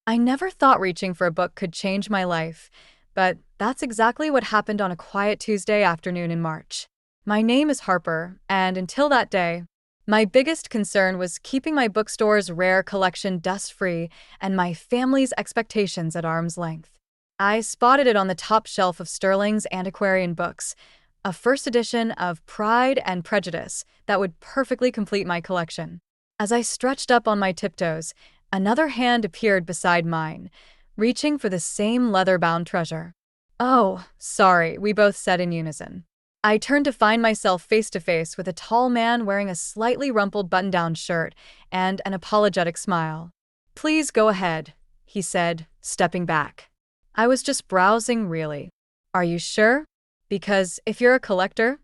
I never thought reaching for a book could change my life, but that's exactly what happened on a quiet Tuesday afternoon in March. My name is Harper, and until that day, my biggest concern was keeping my bookstore's rare collection dust-free and my family's expectations at arm's length. I spotted it on the top shelf of Sterling's antiquarian books, a first edition of Pride and Prejudice that would perfectly complete my collection. As I stretched up on my tiptoes, another hand appeared beside mine, reaching for the same leather-bound treasure. "Oh, sorry," we both said in unison. I turned to find myself face to face with a tall man wearing a slightly rumpled button-down shirt and an apologetic smile. "Please go ahead," he said, stepping back. "I was just browsing, really." "Are you sure? Because if you're a collector—"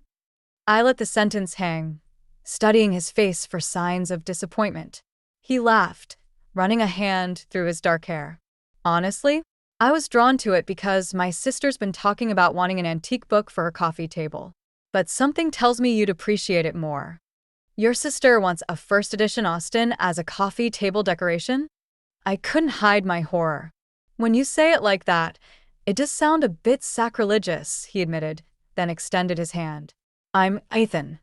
I let the sentence hang, studying his face for signs of disappointment. He laughed, running a hand through his dark hair. "Honestly, I was drawn to it because my sister's been talking about wanting an antique book for her coffee table. But something tells me you'd appreciate it more." "Your sister wants a first edition Austen as a coffee table decoration?" I couldn't hide my horror. "When you say it like that, it does sound a bit sacrilegious," he admitted, then extended his hand. "I'm Ethan."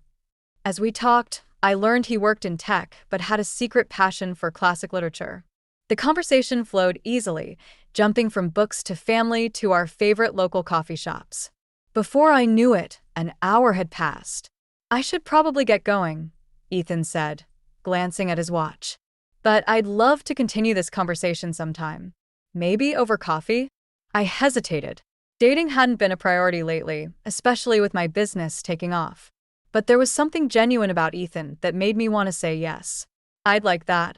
As we talked, I learned he worked in tech but had a secret passion for classic literature. The conversation flowed easily, jumping from books to family to our favorite local coffee shops. Before I knew it, an hour had passed. "I should probably get going," Ethan said, glancing at his watch. "But I'd love to continue this conversation sometime. Maybe over coffee?" I hesitated. Dating hadn't been a priority lately, especially with my business taking off. But there was something genuine about Ethan that made me want to say yes. "I'd like that,"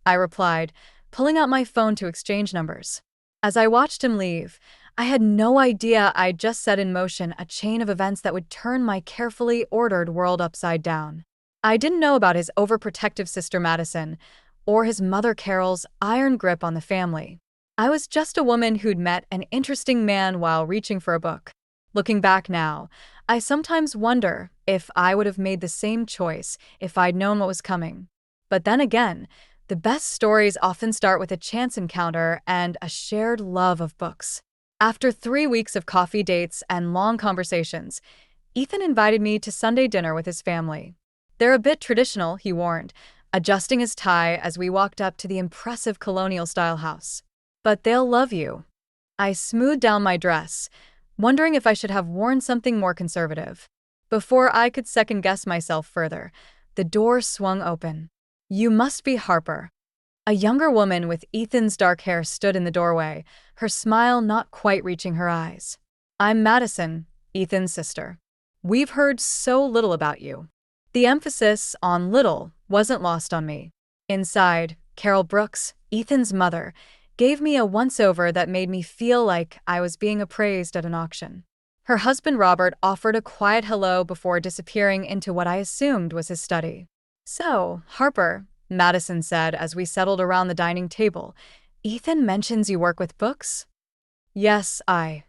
I replied, pulling out my phone to exchange numbers. As I watched him leave, I had no idea I'd just set in motion a chain of events that would turn my carefully ordered world upside down. I didn't know about his overprotective sister Madison, or his mother Carol's iron grip on the family. I was just a woman who'd met an interesting man while reaching for a book. Looking back now, I sometimes wonder if I would have made the same choice if I'd known what was coming. But then again, the best stories often start with a chance encounter and a shared love of books. After 3 weeks of coffee dates and long conversations, Ethan invited me to Sunday dinner with his family. "They're a bit traditional," he warned, adjusting his tie as we walked up to the impressive colonial-style house. "But they'll love you." I smoothed down my dress, wondering if I should have worn something more conservative. Before I could second-guess myself further, the door swung open. "You must be Harper." A younger woman with Ethan's dark hair stood in the doorway, her smile not quite reaching her eyes. "I'm Madison, Ethan's sister. We've heard so little about you." The emphasis on little wasn't lost on me. Inside, Carol Brooks, Ethan's mother, gave me a once-over that made me feel like I was being appraised at an auction. Her husband Robert offered a quiet hello before disappearing into what I assumed was his study. "So, Harper," Madison said as we settled around the dining table, "Ethan mentions you work with books?" "Yes, I—"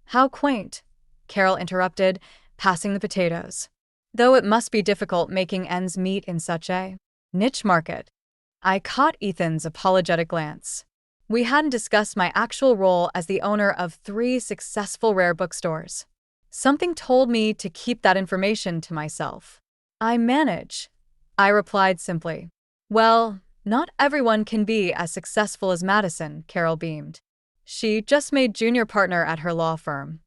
"How quaint," Carol interrupted, passing the potatoes. "Though it must be difficult making ends meet in such a niche market." I caught Ethan's apologetic glance. We hadn't discussed my actual role as the owner of 3 successful rare bookstores. Something told me to keep that information to myself. "I manage," I replied simply. "Well, not everyone can be as successful as Madison," Carol beamed. "She just made junior partner at her law firm."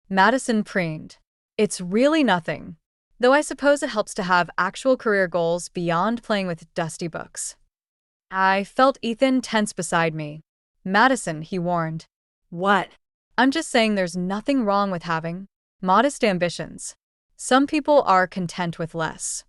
Madison preened. "It's really nothing. Though I suppose it helps to have actual career goals beyond playing with dusty books." I felt Ethan tense beside me. "Madison," he warned. "What?" "I'm just saying there's nothing wrong with having modest ambitions. Some people are content with less."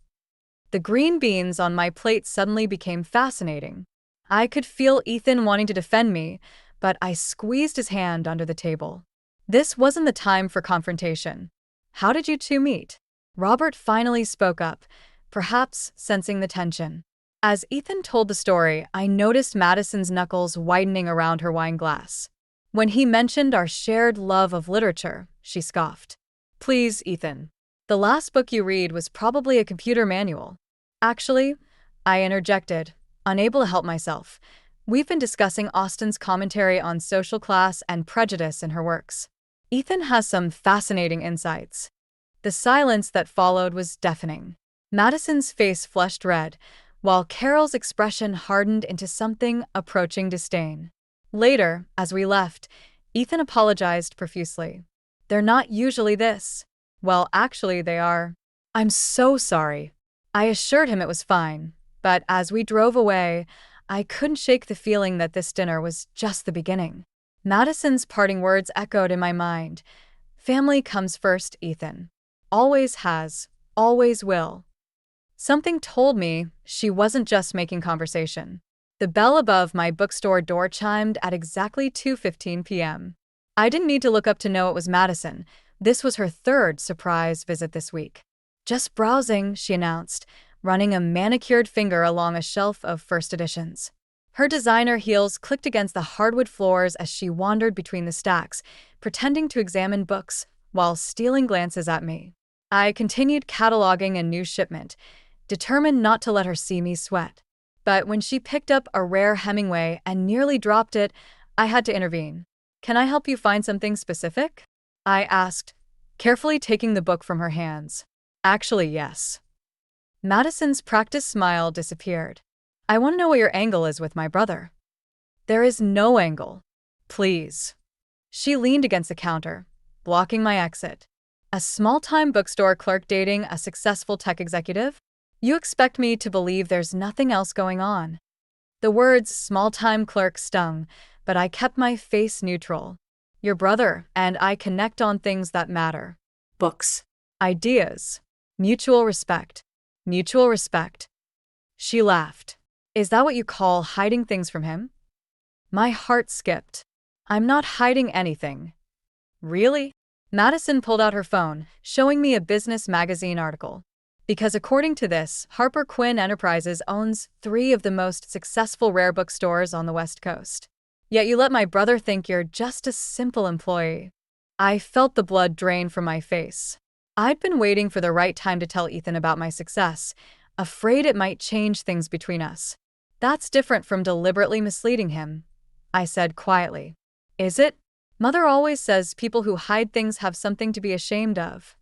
The green beans on my plate suddenly became fascinating. I could feel Ethan wanting to defend me, but I squeezed his hand under the table. This wasn't the time for confrontation. "How did you two meet?" Robert finally spoke up, perhaps sensing the tension. As Ethan told the story, I noticed Madison's knuckles widening around her wine glass. "When he mentioned our shared love of literature," she scoffed. "Please, Ethan. The last book you read was probably a computer manual." "Actually," I interjected, unable to help myself, We've been discussing Austen's commentary on social class and prejudice in her works. Ethan has some fascinating insights. The silence that followed was deafening. Madison's face flushed red, while Carol's expression hardened into something approaching disdain. Later, as we left, Ethan apologized profusely. "They're not usually this." "Well, actually, they are." "I'm so sorry." I assured him it was fine, but as we drove away, I couldn't shake the feeling that this dinner was just the beginning. Madison's parting words echoed in my mind. "Family comes first, Ethan. Always has, always will." Something told me she wasn't just making conversation. The bell above my bookstore door chimed at exactly 2:15 p.m. I didn't need to look up to know it was Madison. This was her third surprise visit this week. "Just browsing," she announced, running a manicured finger along a shelf of first editions. Her designer heels clicked against the hardwood floors as she wandered between the stacks, pretending to examine books while stealing glances at me. I continued cataloging a new shipment, determined not to let her see me sweat. But when she picked up a rare Hemingway and nearly dropped it, I had to intervene. "Can I help you find something specific?" I asked, carefully taking the book from her hands. "Actually, yes." Madison's practiced smile disappeared. "I want to know what your angle is with my brother." "There is no angle. Please." She leaned against the counter, blocking my exit. A small-time bookstore clerk dating a successful tech executive? You expect me to believe there's nothing else going on? The words small-time clerk stung, but I kept my face neutral. Your brother and I connect on things that matter. Books. Ideas. Mutual respect. Mutual respect. She laughed. "Is that what you call hiding things from him?" My heart skipped. "I'm not hiding anything." "Really?" Madison pulled out her phone, showing me a business magazine article. "Because according to this, Harper Quinn Enterprises owns 3 of the most successful rare bookstores on the West Coast. Yet you let my brother think you're just a simple employee." I felt the blood drain from my face. I'd been waiting for the right time to tell Ethan about my success, afraid it might change things between us. "That's different from deliberately misleading him," I said quietly. "Is it? Mother always says people who hide things have something to be ashamed of."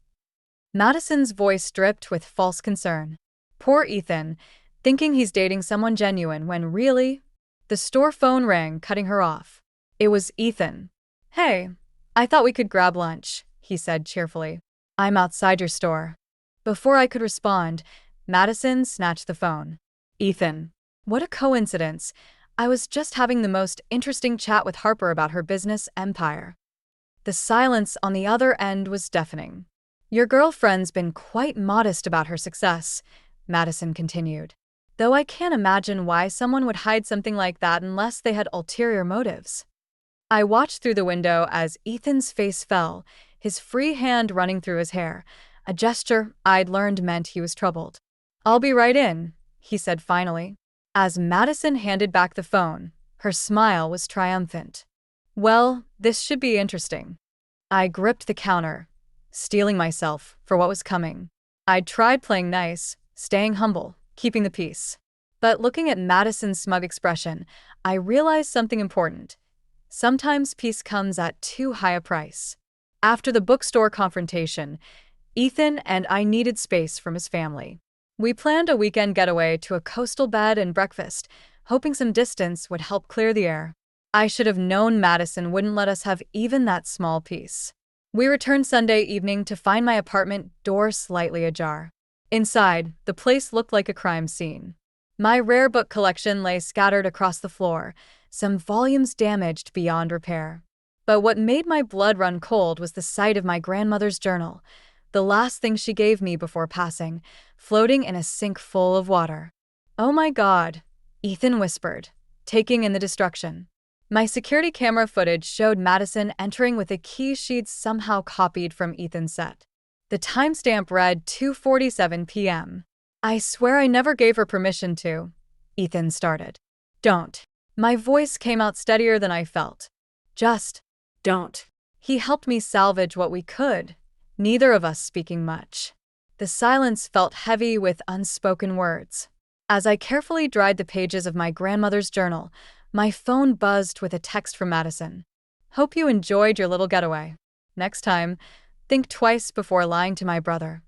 Madison's voice dripped with false concern. Poor Ethan, thinking he's dating someone genuine when really... The store phone rang, cutting her off. It was Ethan. "Hey, I thought we could grab lunch," he said cheerfully. "I'm outside your store." Before I could respond, Madison snatched the phone. "Ethan." What a coincidence. I was just having the most interesting chat with Harper about her business empire. The silence on the other end was deafening. "Your girlfriend's been quite modest about her success," Madison continued. "Though I can't imagine why someone would hide something like that unless they had ulterior motives." I watched through the window as Ethan's face fell, his free hand running through his hair, a gesture I'd learned meant he was troubled. "I'll be right in," he said finally. As Madison handed back the phone, her smile was triumphant. "Well, this should be interesting." I gripped the counter, steeling myself for what was coming. I'd tried playing nice, staying humble, keeping the peace. But looking at Madison's smug expression, I realized something important. Sometimes peace comes at too high a price. After the bookstore confrontation, Ethan and I needed space from his family. We planned a weekend getaway to a coastal bed and breakfast, hoping some distance would help clear the air. I should have known Madison wouldn't let us have even that small piece. We returned Sunday evening to find my apartment door slightly ajar. Inside, the place looked like a crime scene. My rare book collection lay scattered across the floor, some volumes damaged beyond repair. But what made my blood run cold was the sight of my grandmother's journal, the last thing she gave me before passing, floating in a sink full of water. "Oh my God," Ethan whispered, taking in the destruction. My security camera footage showed Madison entering with a key she'd somehow copied from Ethan's set. The timestamp read 2:47 p.m. "I swear I never gave her permission to," Ethan started. "Don't." My voice came out steadier than I felt. "Just don't." He helped me salvage what we could, neither of us speaking much. The silence felt heavy with unspoken words. As I carefully dried the pages of my grandmother's journal, My phone buzzed with a text from Madison. Hope you enjoyed your little getaway. Next time, think twice before lying to my brother.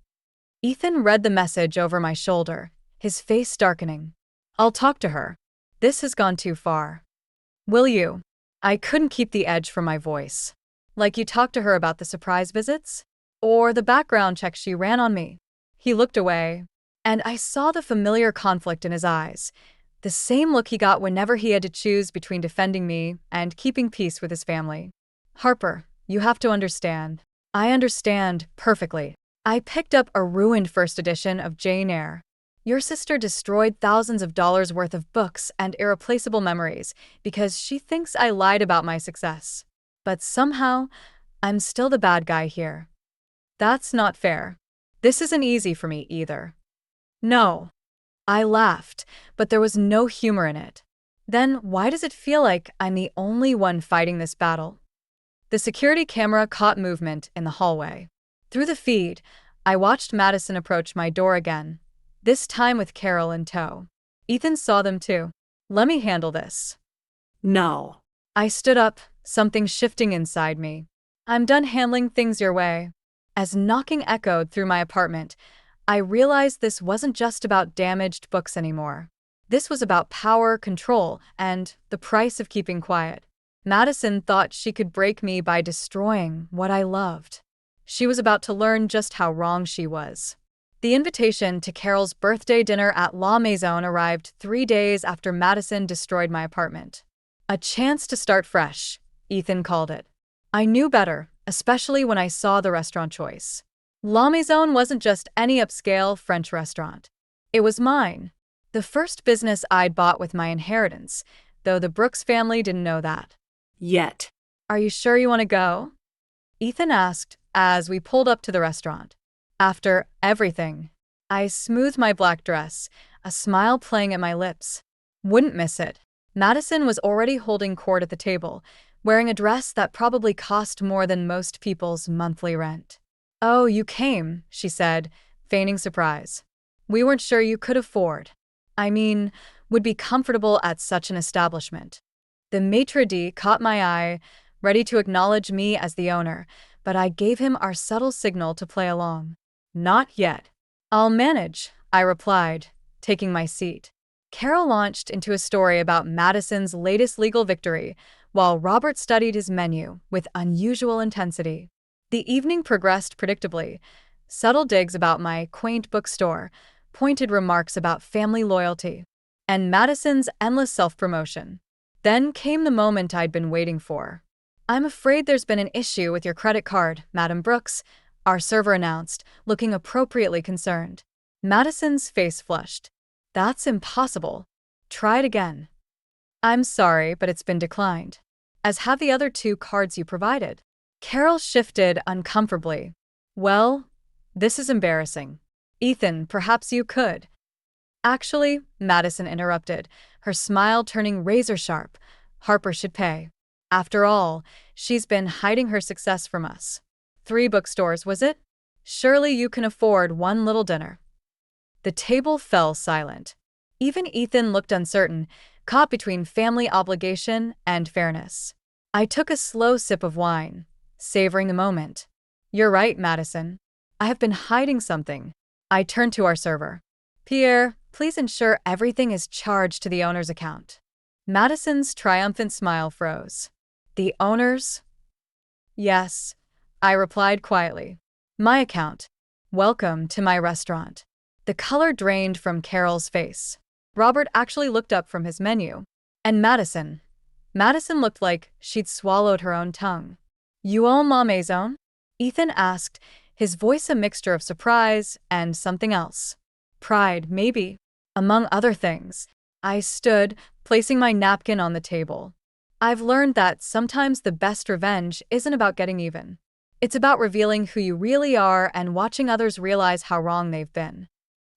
Ethan read the message over my shoulder, his face darkening. I'll talk to her. This has gone too far. Will you? I couldn't keep the edge from my voice. Like you talked to her about the surprise visits? Or the background check she ran on me? He looked away, and I saw the familiar conflict in his eyes, the same look he got whenever he had to choose between defending me and keeping peace with his family. Harper, you have to understand. I understand perfectly. I picked up a ruined first edition of Jane Eyre. Your sister destroyed thousands of dollars worth of books and irreplaceable memories because she thinks I lied about my success. But somehow, I'm still the bad guy here. That's not fair. This isn't easy for me either. No. I laughed, but there was no humor in it. Then why does it feel like I'm the only one fighting this battle? The security camera caught movement in the hallway. Through the feed, I watched Madison approach my door again, this time with Carol in tow. Ethan saw them too. Let me handle this. No. I stood up, something shifting inside me. I'm done handling things your way. As knocking echoed through my apartment, I realized this wasn't just about damaged books anymore. This was about power, control, and the price of keeping quiet. Madison thought she could break me by destroying what I loved. She was about to learn just how wrong she was. The invitation to Carol's birthday dinner at La Maison arrived 3 days after Madison destroyed my apartment. A chance to start fresh, Ethan called it. I knew better, especially when I saw the restaurant choice. La Maison wasn't just any upscale French restaurant. It was mine. The first business I'd bought with my inheritance, though the Brooks family didn't know that. Yet. Are you sure you want to go? Ethan asked as we pulled up to the restaurant. After everything, I smoothed my black dress, a smile playing at my lips. Wouldn't miss it. Madison was already holding court at the table, wearing a dress that probably cost more than most people's monthly rent. Oh, you came, she said, feigning surprise. We weren't sure you could afford. Would be comfortable at such an establishment. The maitre d' caught my eye, ready to acknowledge me as the owner, but I gave him our subtle signal to play along. Not yet. I'll manage, I replied, taking my seat. Carol launched into a story about Madison's latest legal victory, while Robert studied his menu with unusual intensity. The evening progressed predictably. Subtle digs about my quaint bookstore, pointed remarks about family loyalty, and Madison's endless self-promotion. Then came the moment I'd been waiting for. I'm afraid there's been an issue with your credit card, Madam Brooks, our server announced, looking appropriately concerned. Madison's face flushed. That's impossible. Try it again. I'm sorry, but it's been declined. As have the other 2 cards you provided. Carol shifted uncomfortably. Well, this is embarrassing. Ethan, perhaps you could. Actually, Madison interrupted, her smile turning razor-sharp. Harper should pay. After all, she's been hiding her success from us. 3 bookstores, was it? Surely you can afford one little dinner. The table fell silent. Even Ethan looked uncertain, caught between family obligation and fairness. I took a slow sip of wine, savoring the moment. You're right, Madison. I have been hiding something. I turned to our server. Pierre, please ensure everything is charged to the owner's account. Madison's triumphant smile froze. The owner's? Yes, I replied quietly. My account. Welcome to my restaurant. The color drained from Carol's face. Robert actually looked up from his menu. And Madison. Madison looked like she'd swallowed her own tongue. You own La Maison? Ethan asked, his voice a mixture of surprise and something else. Pride, maybe. Among other things. I stood, placing my napkin on the table. I've learned that sometimes the best revenge isn't about getting even. It's about revealing who you really are and watching others realize how wrong they've been.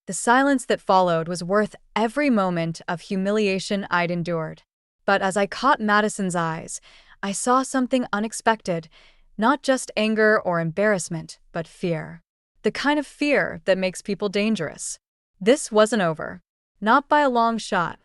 The silence that followed was worth every moment of humiliation I'd endured. But as I caught Madison's eyes, I saw something unexpected, not just anger or embarrassment, but fear. The kind of fear that makes people dangerous. This wasn't over. Not by a long shot.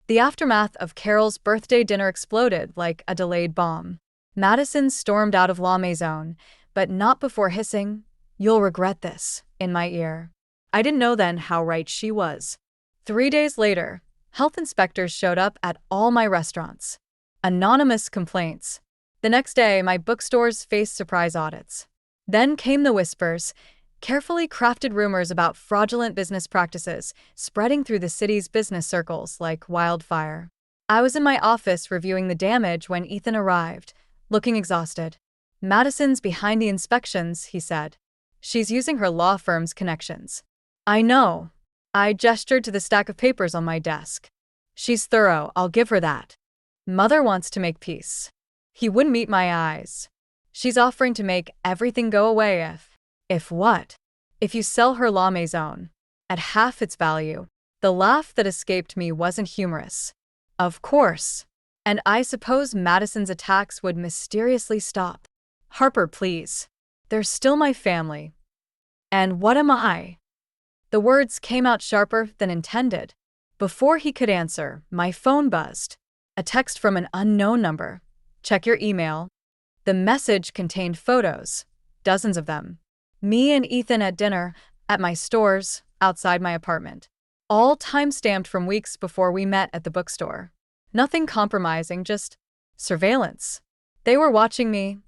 The aftermath of Carol's birthday dinner exploded like a delayed bomb. Madison stormed out of La Maison, but not before hissing, "You'll regret this," in my ear. I didn't know then how right she was. 3 days later, health inspectors showed up at all my restaurants. Anonymous complaints. The next day, my bookstores faced surprise audits. Then came the whispers, carefully crafted rumors about fraudulent business practices spreading through the city's business circles like wildfire. I was in my office reviewing the damage when Ethan arrived, looking exhausted. "Madison's behind the inspections," he said. "She's using her law firm's connections." "I know." I gestured to the stack of papers on my desk. "She's thorough, I'll give her that." "Mother wants to make peace." He wouldn't meet my eyes. "She's offering to make everything go away if..." "If what?" "If you sell her La Maison. At half its value." The laugh that escaped me wasn't humorous. "Of course. And I suppose Madison's attacks would mysteriously stop." "Harper, please. They're still my family." "And what am I?" The words came out sharper than intended. Before he could answer, my phone buzzed. A text from an unknown number. "Check your email." The message contained photos, dozens of them. Me and Ethan at dinner, at my stores, outside my apartment. All time-stamped from weeks before we met at the bookstore. Nothing compromising, just surveillance. "They were watching me,"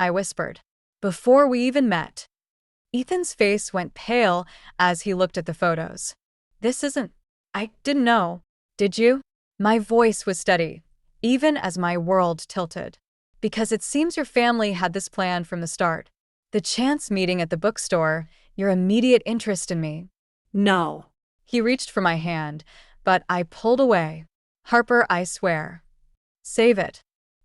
I whispered. "Before we even met." Ethan's face went pale as he looked at the photos. "This isn't... I didn't know. Did you?" My voice was steady, even as my world tilted. "Because it seems your family had this plan from the start. The chance meeting at the bookstore, your immediate interest in me." No. He reached for my hand, but I pulled away. "Harper, I swear." "Save it."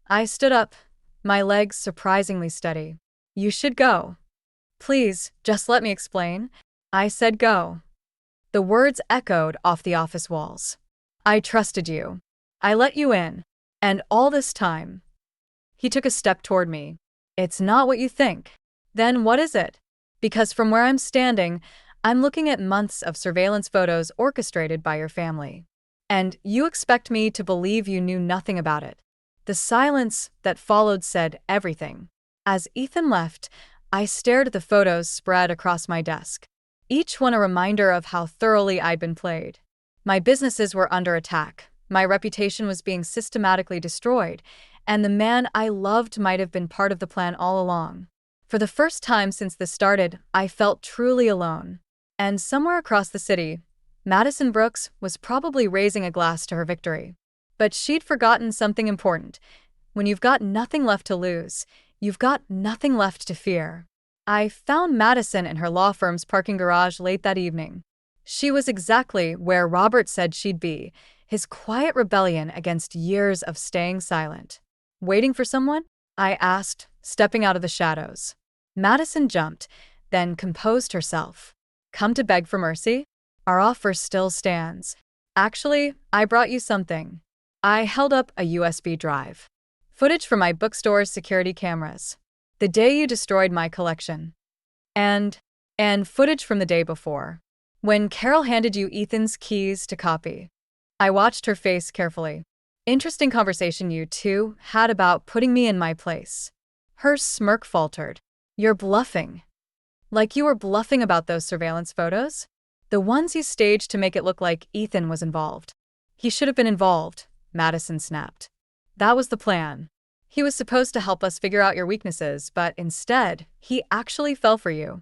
I stood up, my legs surprisingly steady. "You should go." "Please, just let me explain." I said go. The words echoed off the office walls. "I trusted you. I let you in. And all this time." He took a step toward me. "It's not what you think." "Then what is it?" "Because from where I'm standing, I'm looking at months of surveillance photos orchestrated by your family. And you expect me to believe you knew nothing about it." The silence that followed said everything. As Ethan left, I stared at the photos spread across my desk, each one a reminder of how thoroughly I'd been played. My businesses were under attack, my reputation was being systematically destroyed, and the man I loved might have been part of the plan all along. For the first time since this started, I felt truly alone. And somewhere across the city, Madison Brooks was probably raising a glass to her victory. But she'd forgotten something important. When you've got nothing left to lose, you've got nothing left to fear. I found Madison in her law firm's parking garage late that evening. She was exactly where Robert said she'd be, his quiet rebellion against years of staying silent. "Waiting for someone?" I asked, stepping out of the shadows. Madison jumped, then composed herself. "Come to beg for mercy? Our offer still stands. Actually, I brought you something." I held up a USB drive. "Footage from my bookstore's security cameras. The day you destroyed my collection. And footage from the day before, when Carol handed you Ethan's keys to copy." I watched her face carefully. "Interesting conversation you two had about putting me in my place." Her smirk faltered. "You're bluffing." "Like you were bluffing about those surveillance photos? The ones you staged to make it look like Ethan was involved." "He should have been involved," Madison snapped. "That was the plan. He was supposed to help us figure out your weaknesses, but instead, he actually fell for you."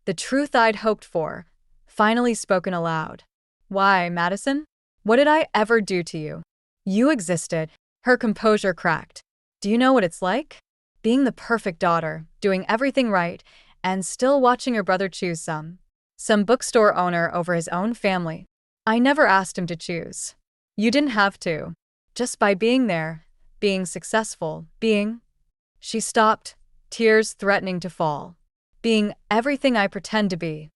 The truth I'd hoped for, finally spoken aloud. "Why, Madison? What did I ever do to you?" "You existed." Her composure cracked. "Do you know what it's like? Being the perfect daughter, doing everything right, and still watching your brother choose some bookstore owner over his own family. I never asked him to choose. You didn't have to. Just by being there, being successful, being..." She stopped, tears threatening to fall. "Being everything I pretend to be."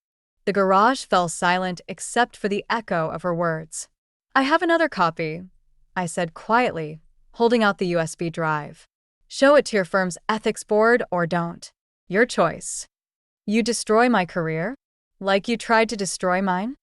The garage fell silent except for the echo of her words. "I have another copy," I said quietly, holding out the USB drive. "Show it to your firm's ethics board or don't. Your choice." "You destroy my career? Like you tried to destroy mine?"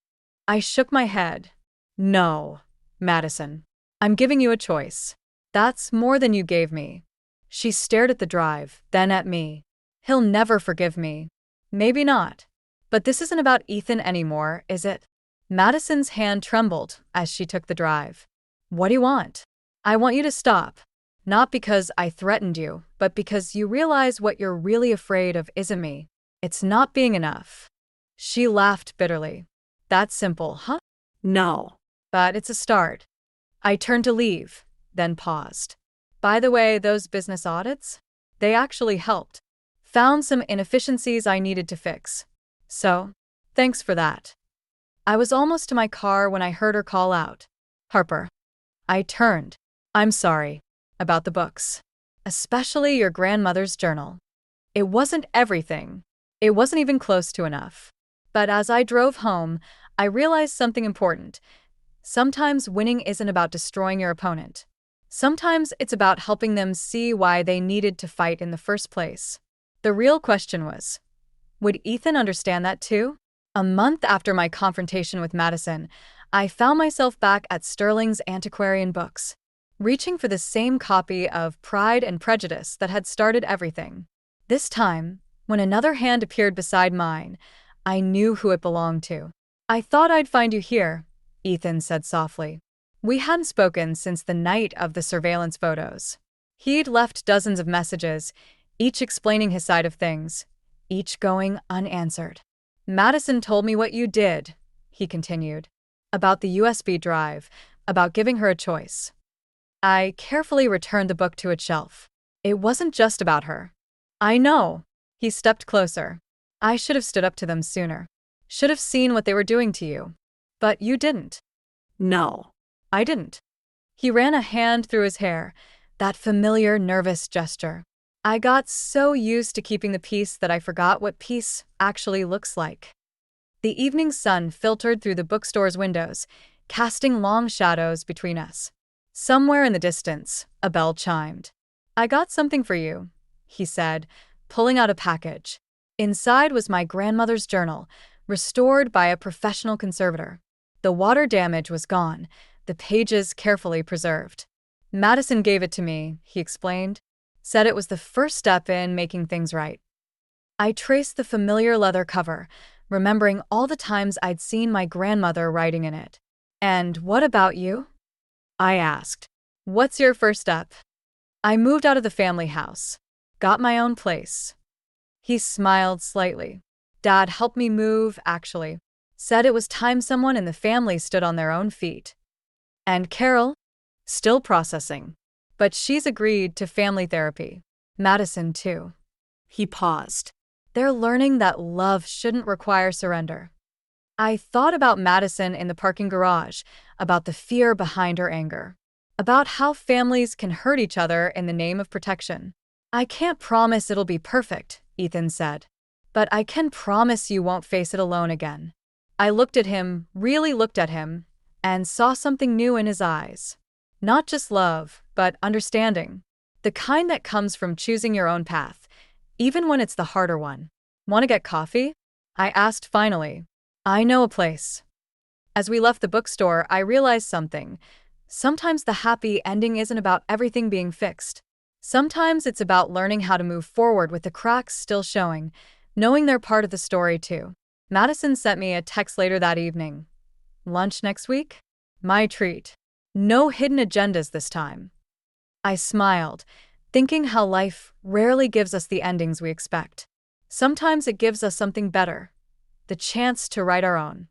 I shook my head. "No, Madison. I'm giving you a choice. That's more than you gave me. She stared at the drive, then at me. He'll never forgive me. Maybe not. But this isn't about Ethan anymore, is it? Madison's hand trembled as she took the drive. What do you want? I want you to stop. Not because I threatened you, but because you realize what you're really afraid of isn't me. It's not being enough. She laughed bitterly. That's simple, huh? No. But it's a start. I turned to leave, then paused. By the way, those business audits? They actually helped. Found some inefficiencies I needed to fix. So, thanks for that. I was almost to my car when I heard her call out. Harper. I turned. I'm sorry. About the books. Especially your grandmother's journal. It wasn't everything. It wasn't even close to enough. But as I drove home, I realized something important. Sometimes winning isn't about destroying your opponent. Sometimes it's about helping them see why they needed to fight in the first place. The real question was, would Ethan understand that too? A month after my confrontation with Madison, I found myself back at Sterling's Antiquarian Books, reaching for the same copy of Pride and Prejudice that had started everything. This time, when another hand appeared beside mine, I knew who it belonged to. I thought I'd find you here, Ethan said softly. We hadn't spoken since the night of the surveillance photos. He'd left dozens of messages, each explaining his side of things, each going unanswered. Madison told me what you did, he continued. About the USB drive, about giving her a choice. I carefully returned the book to its shelf. It wasn't just about her. I know. He stepped closer. I should have stood up to them sooner. Should have seen what they were doing to you. But you didn't. No. I didn't. He ran a hand through his hair, that familiar, nervous gesture. I got so used to keeping the peace that I forgot what peace actually looks like. The evening sun filtered through the bookstore's windows, casting long shadows between us. Somewhere in the distance, a bell chimed. I got something for you, he said, pulling out a package. Inside was my grandmother's journal, restored by a professional conservator. The water damage was gone, the pages carefully preserved. Madison gave it to me, he explained. Said it was the first step in making things right. I traced the familiar leather cover, remembering all the times I'd seen my grandmother writing in it. And what about you? I asked. What's your first step? I moved out of the family house. Got my own place. He smiled slightly. Dad helped me move, actually. Said it was time someone in the family stood on their own feet. And Carol? Still processing. But she's agreed to family therapy. Madison, too. He paused. They're learning that love shouldn't require surrender. I thought about Madison in the parking garage, about the fear behind her anger, about how families can hurt each other in the name of protection. I can't promise it'll be perfect, Ethan said. But I can promise you won't face it alone again. I looked at him, really looked at him, and saw something new in his eyes. Not just love, but understanding. The kind that comes from choosing your own path, even when it's the harder one. Want to get coffee? I asked finally. I know a place. As we left the bookstore, I realized something. Sometimes the happy ending isn't about everything being fixed. Sometimes it's about learning how to move forward with the cracks still showing, knowing they're part of the story too. Madison sent me a text later that evening. Lunch next week? My treat. No hidden agendas this time. I smiled, thinking how life rarely gives us the endings we expect. Sometimes it gives us something better, the chance to write our own.